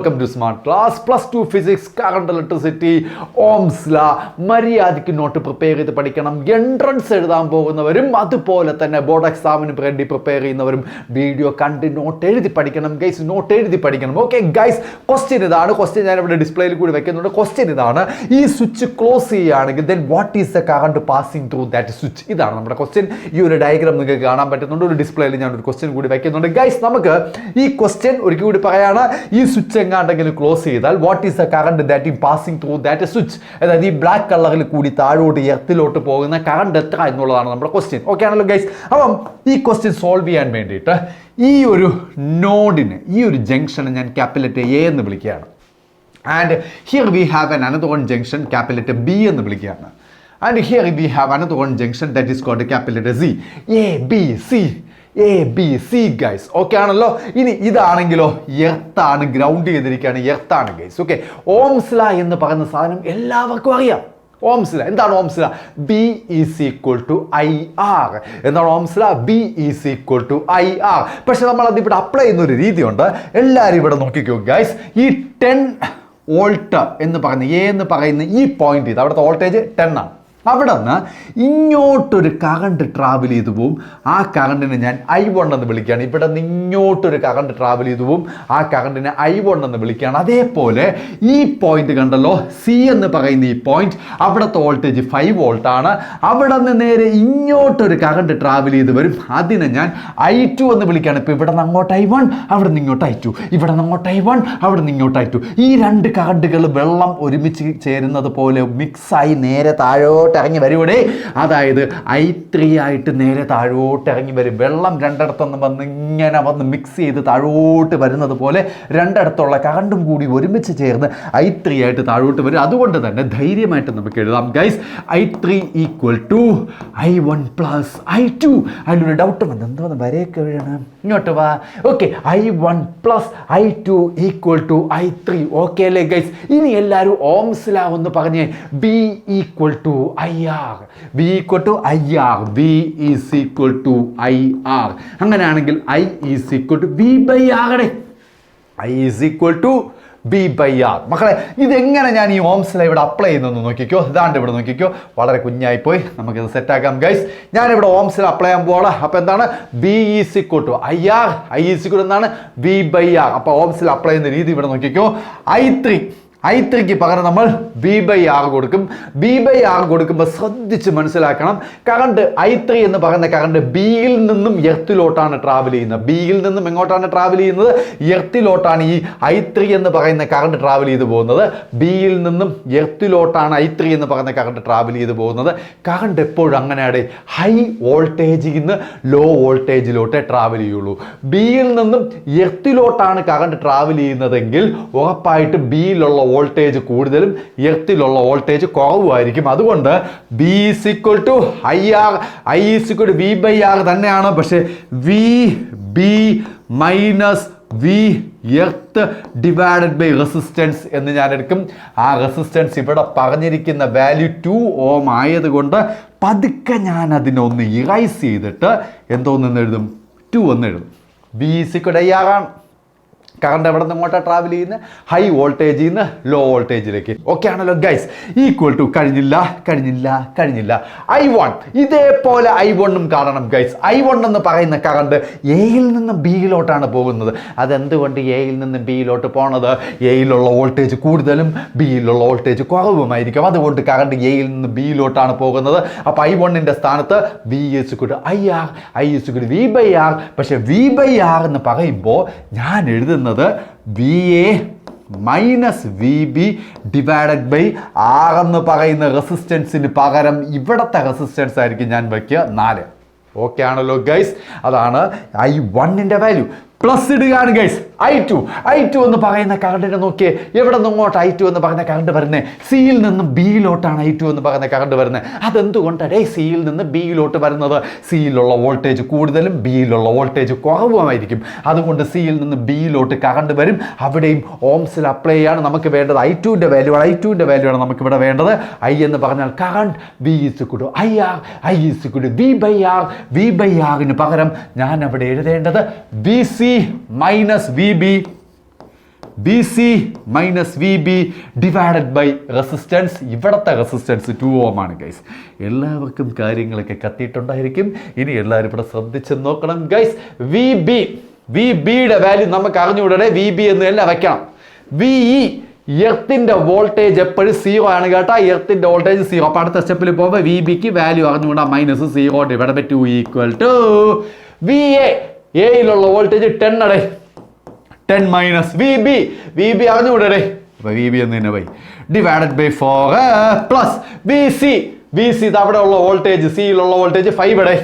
Welcome to smart class +2 physics current electricity Ohm's law. മര്യാദയ്ക്ക് not prepare ചെയ്ത് പഠിക്കണം. Entrance എഴുതാൻ പോകുന്നവരും അതുപോലെ തന്നെ ബോർഡ് എക്സാമിന് വേണ്ടി പ്രിപ്പയർ ചെയ്യുന്നവരും വീഡിയോ കണ്ട് നോട്ട് എഴുതി പഠിക്കണം ഗൈസ്. നോട്ട് എഴുതി പഠിക്കണം. ഓക്കെ ഗൈസ്, ക്വസ്റ്റ്യൻ ഇതാണ്. ക്വസ്റ്റ്യൻ ഞാൻ ഇവിടെ ഡിസ്പ്ലേയിൽ കൂടി വെക്കുന്നുണ്ട്. ക്വസ്റ്റ്യൻ ഇതാണ്: ഈ സ്വിച്ച് ക്ലോസ് ചെയ്യുകയാണെങ്കിൽ then what is the current passing through that switch? ഇതാണ് നമ്മുടെ ക്വസ്റ്റ്യൻ. ഈ ഒരു ഡയഗ്രാം നിങ്ങൾക്ക് കാണാൻ പറ്റുന്നുണ്ട്. ഒരു ഡിസ്പ്ലേയിൽ ഞാൻ ഒരു ക്വസ്റ്റ്യൻ കൂടി വെക്കുന്നുണ്ട് ഗൈസ്. നമുക്ക് ഈ ക്വസ്റ്റ്യൻ ഒരിക്കൽ കൂടി പറയാണ്: ഈ സ്വിച്ച് എങ്ങാണ്ടെങ്കിലും ക്ലോസ് ചെയ്താൽ what is the current that is passing through that switch? അതായത് ഈ ബ്ലാക്ക് കളറിൽ കൂടി താഴോട്ട് എർത്തിലോട്ട് പോകുന്ന കറണ്ട് എത്ര എന്നുള്ളതാണ് നമ്മുടെ ക്വസ്റ്റ്യൻ. ഓക്കെ ആണല്ലോ ഗൈസ്. അപ്പം ഈ ക്വസ്റ്റ്യൻ സോൾവ് ചെയ്യാൻ വേണ്ടിയിട്ട് ഈ ഒരു നോഡിന്, ഈ ഒരു ജംഗ്ഷന് ഞാൻ ക്യാപിറ്റൽ എ എന്ന് വിളിക്കുകയാണ്. And here we have an another one junction capital B എന്ന് വിളിക്കുകയാണ്. And here we have another one junction that is called capital C. ABC guys. Okay ആണല്ലോ. ഇനി ഇതാണെങ്കിലോ എർത്താണ്, ഗ്രൗണ്ട് ചെയ്തിരിക്കുകയാണ്, എർത്താണ് ഗൈസ്. ഓക്കെ, ഓംസ് ലാ എന്ന് പറയുന്ന സാധനം എല്ലാവർക്കും അറിയാം. ഓംസ് ലാ എന്താണ്? Ohm's law B is equal to IR. എന്താണ് Ohm's law? B is equal to IR. പക്ഷെ നമ്മൾ അതിവിടെ അപ്ലൈ ചെയ്യുന്ന ഒരു രീതിയുണ്ട്. എല്ലാവരും ഇവിടെ നോക്കിക്കോ ഗൈസ്. ഈ 10 വോൾട്ട് എന്ന് പറയുന്ന എ എന്ന് പറയുന്ന ഈ പോയിന്റ് ഇത് അവിടുത്തെ വോൾട്ടേജ് 10 ആണ്. അവിടെ നിന്ന് ഇങ്ങോട്ടൊരു കറണ്ട് ട്രാവൽ ചെയ്തു പോവും. ആ കറണ്ടിനെ ഞാൻ I1 എന്ന് വിളിക്കുകയാണ്. ഇവിടെ നിന്ന് ഇങ്ങോട്ടൊരു കറണ്ട് ട്രാവൽ ചെയ്തു പോവും. ആ കറണ്ടിനെ I1 എന്ന് വിളിക്കുകയാണ്. അതേപോലെ ഈ പോയിന്റ് കണ്ടല്ലോ, സി എന്ന് പറയുന്ന ഈ പോയിന്റ്, അവിടുത്തെ വോൾട്ടേജ് 5 വോൾട്ട് ആണ്. അവിടെ നിന്ന് നേരെ ഇങ്ങോട്ടൊരു കറണ്ട് ട്രാവൽ ചെയ്ത് വരും. അതിനെ ഞാൻ I2 എന്ന് വിളിക്കുകയാണ്. ഇപ്പോൾ ഇവിടെ നിന്ന് അങ്ങോട്ട് I1, അവിടെ നിന്ന് ഇങ്ങോട്ട് I2, ഇവിടെ നിന്ന് അങ്ങോട്ട് I1, അവിടെ നിന്ന് ഇങ്ങോട്ട് I2. ഈ രണ്ട് കറണ്ടുകൾ വെള്ളം ഒരുമിച്ച് ചേരുന്നത് പോലെ മിക്സായി നേരെ താഴോട്ട് ഇറങ്ങി വരുവിടെ. അതായത് I3 ആയിട്ട് നേരെ താഴോട്ട് ഇറങ്ങി വരും. വെള്ളം രണ്ടിടത്തുനിന്ന് വന്ന് ഇങ്ങനെ വന്ന് മിക്സ് ചെയ്ത് താഴോട്ട് വരുന്നത് പോലെ രണ്ടിടത്തുള്ള കറണ്ടും കൂടി ഒരുമിച്ച് ചേർന്ന് I3 ആയിട്ട് താഴോട്ട് വരും. അതുകൊണ്ട് തന്നെ ധൈര്യമായിട്ട് നമുക്ക് എഴുതാം guys, I3 equal to I1 plus I2. അതിലൊരു ഡൗട്ട് വന്ന് എന്തോന്ന് വരെയൊക്കെ എഴുതണം, ഇങ്ങോട്ട് വാ. Okay, I1 plus I2 equal to I3. Okay അല്ലേ ഗൈസ്? ഇനി എല്ലാവരും ഓംസ് ലാ ഒന്ന് പറഞ്ഞേ. B equal to IR. V equal to IR. V is equal to IR. അങ്ങനെയാണെങ്കിൽ I is equal to V by R. I is equal to B by R. മക്കളെ, ഇതെങ്ങനെ ഞാൻ ഈ ഓംസ് ലാ ഇവിടെ അപ്ലൈ ചെയ്യുന്നതെന്ന് നോക്കിക്കോ. ഇതാണ്ട് ഇവിടെ നോക്കിക്കോ, വളരെ കുഞ്ഞായിപ്പോയി. നമുക്കിത് സെറ്റാക്കാം ഗൈസ്. ഞാനിവിടെ ഓംസ് ലാ അപ്ലൈ ചെയ്യാൻ പോവാണ്. അപ്പോൾ എന്താണ്? B is equal to IR. I is equal എന്താണ്? V by R. അപ്പോൾ ഓംസ് ലാ അപ്ലൈ ചെയ്യുന്ന രീതി ഇവിടെ നോക്കിക്കോ. I3ക്ക് പകരം നമ്മൾ V ബൈ ആർ കൊടുക്കും. V ബൈ ആർ കൊടുക്കുമ്പോൾ ശ്രദ്ധിച്ച് മനസ്സിലാക്കണം, കറണ്ട് I3 എന്ന് പറയുന്ന കറണ്ട് ബിയിൽ നിന്നും എർത്തിലോട്ടാണ് ട്രാവൽ ചെയ്യുന്നത്. ബിയിൽ നിന്നും എങ്ങോട്ടാണ് ട്രാവൽ ചെയ്യുന്നത്? എർത്തിലോട്ടാണ് ഈ I3 എന്ന് പറയുന്ന കറണ്ട് ട്രാവൽ ചെയ്ത് പോകുന്നത്. ബിയിൽ നിന്നും എർത്തിലോട്ടാണ് I3 എന്ന് പറയുന്ന കറണ്ട് ട്രാവൽ ചെയ്ത് പോകുന്നത്. കറണ്ട് എപ്പോഴും അങ്ങനെയാണ്, ഹൈ വോൾട്ടേജിൽ നിന്ന് ലോ വോൾട്ടേജിലോട്ടേ ട്രാവൽ ചെയ്യുള്ളൂ. ബിയിൽ നിന്നും എർത്തിലോട്ടാണ് കറണ്ട് ട്രാവൽ ചെയ്യുന്നതെങ്കിൽ ഉറപ്പായിട്ട് ബിയിലുള്ള വോൾട്ടേജ് കൂടുതലും എർത്തിലുള്ള വോൾട്ടേജ് കുറവുമായിരിക്കും. അതുകൊണ്ട് B is equal to IR. I is equal to V by R തന്നെയാണ്. പക്ഷേ VB minus V earth divided by resistance എന്ന് ഞാൻ എടുക്കും. ആ റെസിസ്റ്റൻസ് ഇവിടെ പറഞ്ഞിരിക്കുന്ന വാല്യൂ 2 ഓം ആയതുകൊണ്ട് പതുക്കെ ഞാൻ അതിനൊന്ന് ഇറൈസ് ചെയ്തിട്ട് എന്തോന്ന് എഴുതും? 2 എന്ന് എഴുതും. B is equal to IR ആണ്. കറണ്ട് എവിടെ നിന്ന് ഇങ്ങോട്ടാണ് ട്രാവൽ ചെയ്യുന്നത്? ഹൈ വോൾട്ടേജിൽ നിന്ന് ലോ വോൾട്ടേജിലേക്ക്. ഓക്കെ ആണല്ലോ ഗൈസ്. ഈക്വൽ ടു കഴിഞ്ഞില്ല. I1 ഇതേപോലെ I1ഉം കാണണം ഗൈസ്. I1 എന്ന് പറയുന്ന കറണ്ട് എയിൽ നിന്ന് ബിയിലോട്ടാണ് പോകുന്നത്. അതെന്തുകൊണ്ട് എയിൽ നിന്ന് ബിയിലോട്ട് പോണത്? എയിലുള്ള വോൾട്ടേജ് കൂടുതലും ബിയിലുള്ള വോൾട്ടേജ് കുറവുമായിരിക്കും. അതുകൊണ്ട് കറണ്ട് എയിൽ നിന്ന് ബിയിലോട്ടാണ് പോകുന്നത്. അപ്പോൾ I1ൻ്റെ സ്ഥാനത്ത് V is equal to IR. I is equal to V by R. പക്ഷേ V ബൈ ആർ എന്ന് പറയുമ്പോൾ ഞാൻ എഴുതുന്നത് VA minus VB divided by R എന്ന് പറയുന്ന റെസിസ്റ്റൻസിന് പകരം ഇവിടുത്തെ റെസിസ്റ്റൻസ് ആയിരിക്കും ഞാൻ വയ്ക്കുക 4. ഓക്കെ ആണല്ലോ ഗൈസ്? അതാണ് I1ൻ്റെ വാല്യൂ. പ്ലസ് ഇടുകയാണ് ഗൈസ്. I2 എന്ന് പറയുന്ന കറണ്ടിനെ നോക്കിയേ. എവിടെ നിന്ന് ഇങ്ങോട്ട് I2 എന്ന് പറയുന്ന കറണ്ട് വരുന്നത്? സിയിൽ നിന്നും ബിയിലോട്ടാണ് I2 എന്ന് പറയുന്ന കറണ്ട് വരുന്നത്. അതെന്തുകൊണ്ടാണ് സിയിൽ നിന്ന് ബിയിലോട്ട് വരുന്നത്? സിയിലുള്ള വോൾട്ടേജ് കൂടുതലും ബിയിലുള്ള വോൾട്ടേജ് കുറവുമായിരിക്കും. അതുകൊണ്ട് സിയിൽ നിന്ന് ബിയിലോട്ട് കറണ്ട് വരും. അവിടെയും ഓംസിൽ അപ്ലൈ ചെയ്യാണ് നമുക്ക് വേണ്ടത്. I2ൻ്റെ വാല്യൂ ആണ് നമുക്കിവിടെ വേണ്ടത്. I എന്ന് പറഞ്ഞാൽ current, V is equal to IR. I is equal to V by ആറിന് പകരം ഞാൻ അവിടെ എഴുതേണ്ടത് VC minus VB B C minus V B divided by resistance. ഇവിടുത്തെ റെസിസ്റ്റൻസ് 2 ഓം ആണ് ഗൈസ്. എല്ലാവർക്കും കാര്യങ്ങളൊക്കെ കത്തിയിട്ടുണ്ടായിരിക്കും. ഇനി എല്ലാവരും ഇവിടെ ശ്രദ്ധിച്ച് നോക്കണം ഗൈസ്. വി ബിയുടെ വാല്യൂ നമുക്ക് അറിഞ്ഞുകൂടെ. വി ബി എന്ന് തന്നെ വയ്ക്കണം. വി ഇ എർത്തിന്റെ വോൾട്ടേജ് എപ്പോഴും 0 ആണ് കേട്ടോ. എർത്തിന്റെ വോൾട്ടേജ് 0. അപ്പോൾ അടുത്ത സ്റ്റെപ്പിൽ പോകുമ്പോൾ വി ബിക്ക് വാല്യൂ അറിഞ്ഞുകൂടാ. -0 divide by 2 equal to V എയിലുള്ള വോൾട്ടേജ് 10 അടേ. 10 മൈനസ് വി ബി അറിഞ്ഞുകൂടെ. അപ്പോൾ വി ബി എന്ന് തന്നെ പോയി divided by 4 plus V C അവിടെ ഉള്ള വോൾട്ടേജ് സിയിലുള്ള വോൾട്ടേജ് 5 അടേ.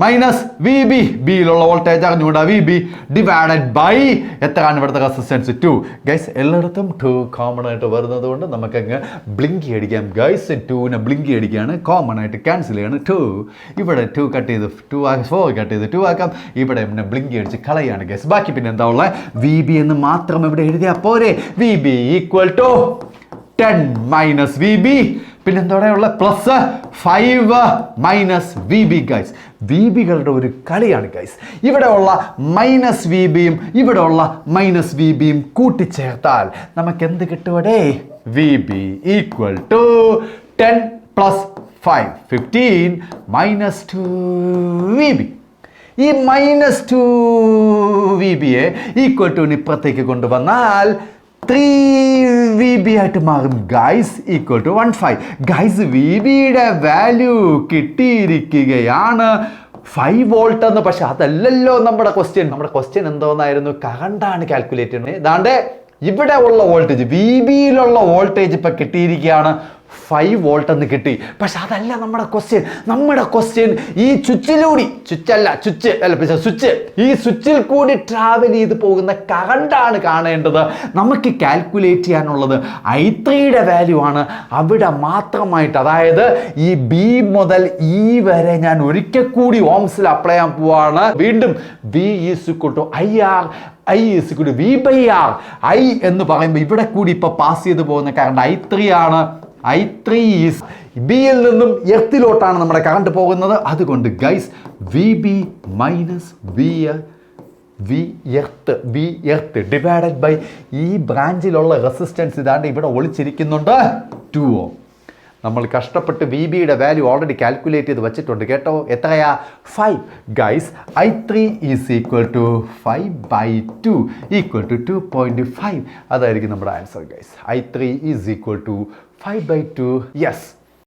മൈനസ് ബിയിലുള്ള വോൾട്ടേജ് അറിഞ്ഞുകൂടാ. വി ബി ഡിവൈഡഡ് ബൈ എത്രയാണ് ഇവിടുത്തെ റെസിസ്റ്റൻസ് 2. ഗൈസ് എല്ലായിടത്തും 2 കോമൺ ആയിട്ട് വരുന്നത് കൊണ്ട് നമുക്കങ്ങ് ബ്ലിങ്കി അടിക്കാം ഗൈസ്. 2നെ ബ്ലിങ്കി അടിക്കുകയാണ്. കോമൺ ആയിട്ട് ക്യാൻസൽ ചെയ്യാണ്. 2 ഇവിടെ 2 കട്ട് ചെയ്ത് 4 കട്ട് ചെയ്ത് 2 ആക്കാം. ഇവിടെ പിന്നെ ബ്ലിങ്കി അടിച്ച് കളയാണ് ഗൈസ്. ബാക്കി പിന്നെ എന്താ ഉള്ളത്? വി ബി എന്ന് മാത്രം ഇവിടെ എഴുതിയാൽ പോരെ. V B equal to 10 minus V B പിന്നെന്തോടെയുള്ള plus 5 minus V B guys. V ബികളുടെ ഒരു കളിയാണ് ഗൈസ്. ഇവിടെ ഉള്ള മൈനസ് വി ബിയും ഇവിടെ ഉള്ള മൈനസ് വി ബിയും കൂട്ടിച്ചേർത്താൽ നമുക്ക് എന്ത് കിട്ടുവടേ? V B equal to 10 plus 5 15 minus 2 V B. ഈ -2 വി ബിയെ ഈക്വൽ ടു ഇപ്പുറത്തേക്ക് കൊണ്ടുവന്നാൽ 3 വി ബി ആയിട്ട് മാറും guys. Equal to 15 guys. V ബിയുടെ വാല്യൂ കിട്ടിയിരിക്കുകയാണ് 5 വോൾട്ട് എന്ന്. പക്ഷെ അതല്ലല്ലോ നമ്മുടെ ക്വസ്റ്റ്യൻ എന്തോന്നായിരുന്നു? കറണ്ടാണ് കാൽക്കുലേറ്റ് ചെയ്യുന്നത്. ഇതാണ്ട് ഇവിടെ ഉള്ള വോൾട്ടേജ് വി ബിയിലുള്ള വോൾട്ടേജ് ഇപ്പം കിട്ടിയിരിക്കുകയാണ് 5 വോൾട്ട് എന്ന് കിട്ടി. പക്ഷെ അതല്ല നമ്മുടെ ക്വസ്റ്റ്യൻ ഈ സ്വിച്ചിൽ കൂടി ട്രാവൽ ചെയ്ത് പോകുന്ന കറണ്ടാണ് കാണേണ്ടത്. നമുക്ക് കാൽക്കുലേറ്റ് ചെയ്യാനുള്ളത് I3യുടെ വാല്യൂ ആണ്. അവിടെ മാത്രമായിട്ട്, അതായത് ഈ ബി മുതൽ ഇ വരെ ഞാൻ ഒരിക്കൽ കൂടി ഓംസിൽ അപ്ലൈ ചെയ്യാൻ പോവാണ്. വീണ്ടും V = IR, I = V/R. I എന്ന് പറയുമ്പോൾ ഇവിടെ കൂടി ഇപ്പൊ പാസ് ചെയ്ത് പോകുന്ന കറണ്ട് I3 ആണ്. I3 ഈസ് ബിയിൽ നിന്നും എർത്തിലോട്ടാണ് നമ്മുടെ കറണ്ട് പോകുന്നത്. അതുകൊണ്ട് guys V B minus V earth divided by ഈ ബ്രാഞ്ചിലുള്ള റെസിസ്റ്റൻസ് ഇതാണ്ട് ഇവിടെ ഒളിച്ചിരിക്കുന്നുണ്ട് 2 ഓം. നമ്മൾ കഷ്ടപ്പെട്ട് വി ബിയുടെ വാല്യൂ ഓൾറെഡി കാൽക്കുലേറ്റ് ചെയ്ത് വെച്ചിട്ടുണ്ട് കേട്ടോ. എത്രയാ? 5 guys. I3 is equal to 5/2 equal to 2.5. അതായിരിക്കും നമ്മുടെ answer guys. I3 is equal to 5/2. Yes.